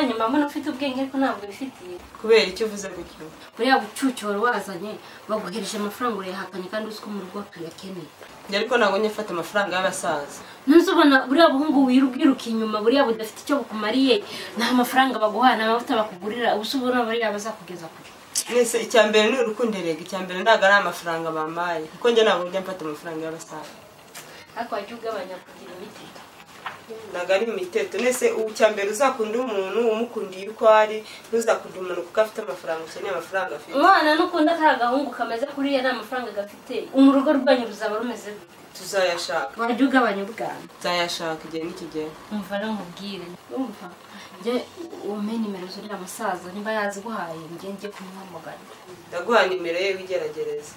nabonye mama ufite ubwenge ariko ntabwo bifitiye. Kubera icyo uvuze gutyo. Buriya bucucu wari wazanye baguhereje amafaranga urayahakanye kandi uziko mu rugo tuyakeneye. Ariko ntabwo nyafata amafaranga y'abasaza. Ntuzubona buriya buhungu wirubwiruka inyuma buriya budafite icyo bukumariye nta mafaranga baguha nta mavuta bakugurira ubusubura buriya bazakugeza kure. Nese icyambere ni urukundo rega icyambere ndaga ari amafaranga bamaye kuko njye ntabwo njya mfata amafaranga y'abasaza. Ariko wajya ugabanya kugira imiti. Nagari imiteto nese ucyambere uzakunda umuntu umukundiye uko ari ntuzakunda umuntu kuko afite amafaranga ukeneye amafaranga afite. Umwana nukunda kagahungu kameze kuriya nta mafaranga gafite umurugo rwanyu ruzaba rumeze tuzayashaka. Wajya ugabanya ubwana. Tuzayashaka igihe n'ikigero. Umva nkubwire. Umva. Nje umenye nimero zuriya musaza niba yaziguhaye nje kumuhamagara. Ndaguha nimero ye wigeragereza.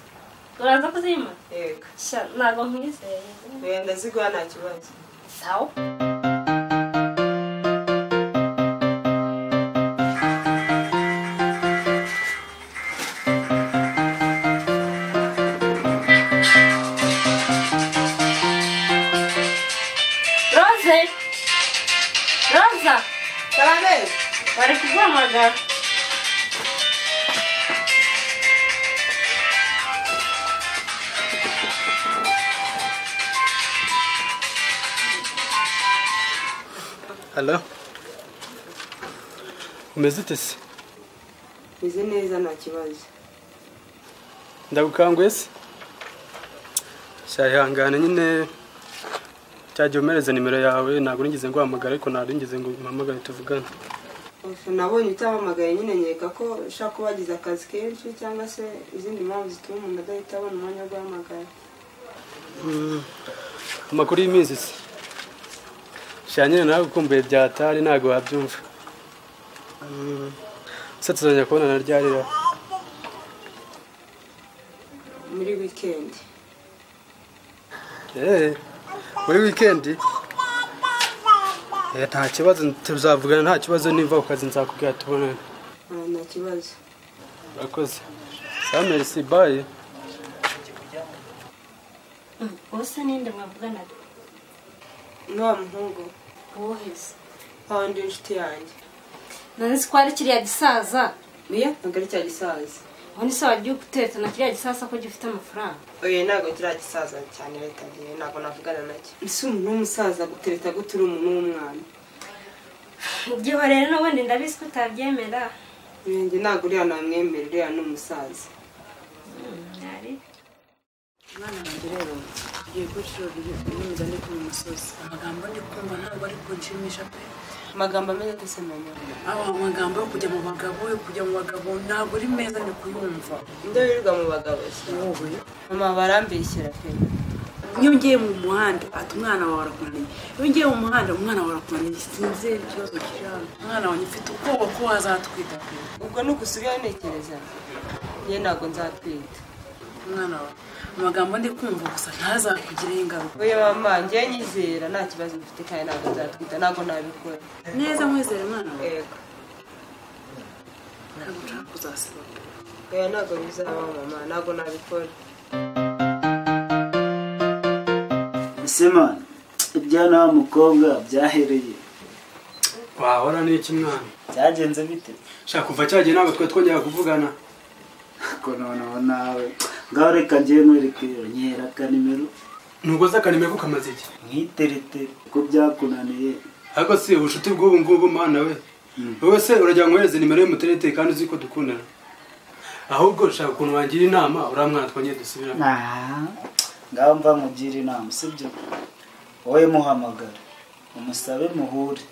Uraza kuzima? Yego. Sha nago nkwizeye. Wenda ziguha nta kibazo. Sawa. Rosa. Salabe. Bari kuguhamagara. Hello. Umeze ute se? Meze neza nta kibazo. Ndagukanguye se? Shayihangane nyine cyaje umereza nimero yawe ntabwo nigeze nguhamagara ariko naringize ngo mpamagare tuvugane. Nabonye utahamagaye nyine nkeka ko ushaka kubagiza akazi kenshi cyangwa se izindi mpamvu zituma umuntu adahita abona umwanya wo guhamagara. Amakuru y'imizi se? Shanyine nawe ukumbuye byatari ntago wabyumva. Se tuzajya kubona na ryarira. Muri weekend. Muri weekend? Nta kibazo tuzavugana nta kibazo nimva ukazi nzakubwira tubonane. Nta kibazo. Urakoze. Merci bye. Usa ninde mwavugana? Nwa muhungu. Woheze. Handi inshuti yanjye. Nanzi ko ari kiriya gisaza. Niya ngari cya gisaza. Wani sawa giye guteta na kiriya gisaza ko gifite amafaranga. Oye ntago kiriya gisaza cyane leta ngiye ntago navugana nacyo. Ese umuntu w'umusaza gutereta gutira umuntu w'umwana. Ibyo rero n'ubundi ndabizi ko utabyemera. Njye ntago uriya namwemera uriya ni umusaza. Nari. Mwana wanjye rero ngiye guciro binyuza ndi ku musozi. Amagambo ndi kumva ntabwo ari kunshimisha pe. Amagambo ameze ndetse mama. Amagambo yo kujya mu bagabo yo kujya mu bagabo ntabwo ari meza ndi kuyumva. Ndabirirwa mu bagabo se. Wowe mama barambeshyira pe. Iyo ngiye mu muhanda ati umwana wawe arakunaniye. Iyo ngiye mu muhanda umwana wawe arakunaniye sinzi ikibazo kirana. Umwana wanjye ufite ubwoba ko azatwita pe. Ubwo nukusigaye ntekereza. Njye ntago nzatwita. Umwana wawe amagambo ndi kumva gusa ntazakugireho ingaruka. Oya mama njye nyizera nta kibazo mfite kandi ntago nzatwita ntago nabikora. Neza nkwizere mwana wawe. Yego. Ntabwo nshaka kuzasiba. Oya ntago bizaba mama ntago nabikora. Semana ibyana w'umukobwa byahereye. Wahora n'iki mwana? Byagenze bite? Shaka kuva cyagiye ntabwo twe twongera kuvugana. Ko noneho nawe ngaho reka ngiye nkwereke nyera akanimero. Nugoza akanimero ko kamaze iki? Nkiterete ko byakunaniye. Ariko si ubushuti bw'ubu ngubu mana we. Wowe se urajya nkwereze nimero y'umuterete kandi uzi ko dukundana. Ahubwo shaka ukuntu wangira inama uramwana twongeye dusubirana. Ngaho mva mugira inama sibyo. Wowe muhamagara umusabe muhure.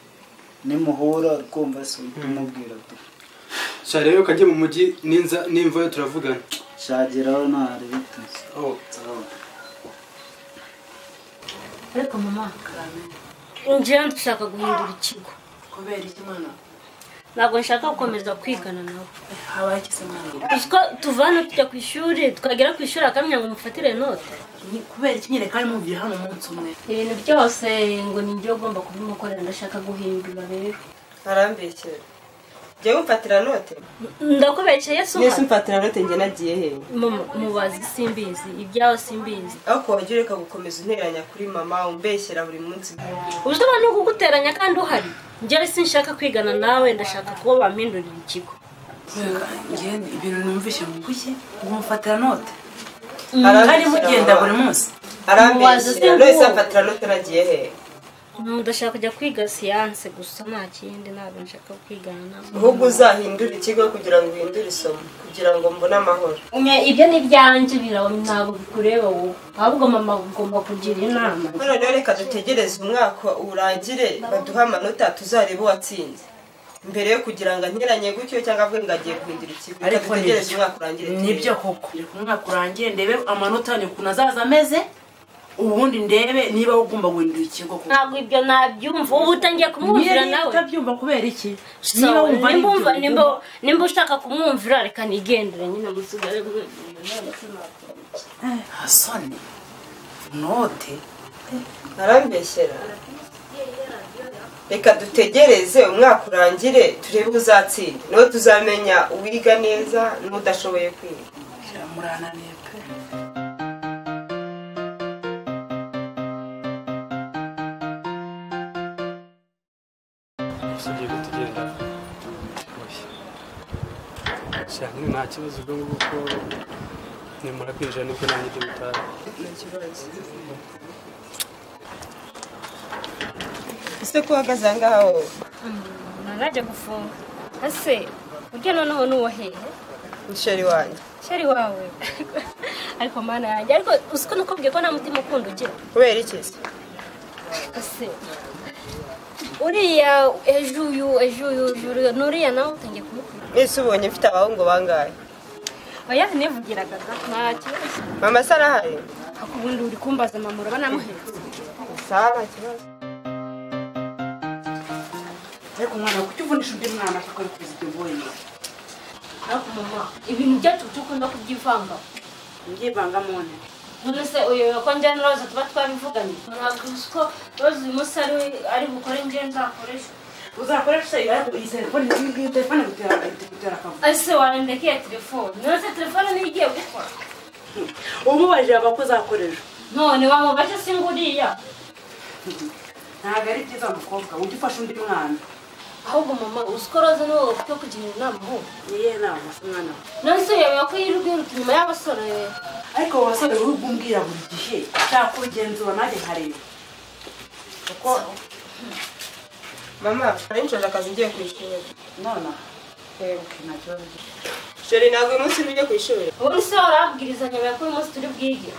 Nimuhura ukumva se utumubwira tu. Sha rero kajye mu mujyi nimva yo turavugana. Shageraho ntari bituse. Ariko mama nje ndashaka guhindura ikigo. Kubera iki mwana? Ntabwo nshaka gukomeza kwigana nawe. Habaye iki se mwana? Usko tuvana tujya ku ishuri tukagera ku ishuri akamenya ngo mufatire note. Kubera iki nyine kandi mugiye hano umunsi umwe. Ibintu byose ngo ninjye ugomba kubimukorera ndashaka guhindura rero. Arambeshyera. Jyewe mfatira note. ndakubekeye se Nese mfatira note njye nagiye he? mubazi simbizi ibyaho simbizi Ariko wagira reka gukomeza unteranya kuri mama umbeshyera buri munsi. ushobora no kuguteranya kandi uhari njye sinshaka kwigana nawe ndashaka kuba bampindurira ikigo njye ibintu numvishe mu kuki umufatira note Arambeshyera kandi mugenda buri munsi Arambeshyera nese mfatira note nagiye he? ndashaka kujya kwiga siyanse gusa nta kindi ntabwo nshaka kwigana nawe Ahubwo uzahindura ikigo kugira ngo uhindure isomo kugira ngo mbone amahoro. ibyo ni ibyanjye birawe ntabwo bikureba wowe ahubwo mama ugomba kugira inama None rero reka dutegereze umwaka urangire baduha amanota tuzarebe uwatsinze. Mbere yo kugira ngo anteranye gutyo cyangwa avuge ngo agiye guhindura ikigo. ariko Dutegereze umwaka urangire. nibyo koko umwaka urangiye ndebe amanota ni ukuntu azaza ameze ubundi ndebe niba ugomba guhindura ikigo koko ntabwo ibyo nabyumva ubu utangiye kumwumvira nawe utabyumva kubera iki niba wumva nimba ushaka kumwumvira reka nigendere nyine musigare hasoni note Arambeshyera. Reka dutegereze umwaka urangire turebe uzatsinda. Niho tuzamenya uwiga neza n'udashoboye kwiga. murananiye pe usibye ko tugenda cyane nta kibazo ubwo ngubwo ko nimara kwinjira nibwo nanjye ibyo mutazi Nta kibazo. Ese ko uhagaze aha ngaha wowe? narajya gufunga ese urya noneho n'uwo hehe Musheri wanjye. sheri wawe ariko mana yanjye ariko uzi ko nakubwiye ko nta mutima ukunda ugira Kubera iki se? ese uriya ejo uyu nuriya nawe utangiye kumukunda Ese ubonye mfite abahungu bangahe? oya nivugiraga nta kibazo Mama se arahari? ako ubundi uri kumbaza mama uraba namuhetse Sawa nta kibazo. ariko mwana kuki uvunisha undi mwana kuko ari kuzi ibyo mbonye ariko mama ibintu byacu tukunda kubyivanga nbyivanga mone none se uyu ko njya n'uroza tuba twabivuganye ntabwo uzi ko roza uyu munsi ari bukore njye nzakoresha uzakoresha ariko iyi telefone iyi telefone gutera akavuga ese warendekeye telefone none se telefone niyo igiye gukora umubajije aba ko uzakoresha none wamubaje se nguriya ntabwo ari byiza mukobwa ujye ufasha undi mwana ahubwo mama uzi ko roza niwe ufite kugira inama ahubwo niye nama se mwana we none se uyobewe ko yirirwa inyuma y'abasore ariko wowe basore uri kumbwira buri gihe nshaka kubigenzura nanjye nkareba kuko Mama, nari akazi ngiye ku ishuri. none Yego. nta kibazo Sheri ntabwo uyu munsi ujye ku ishuri. ubundi se warabwirizanya ko uyu munsi turi bwige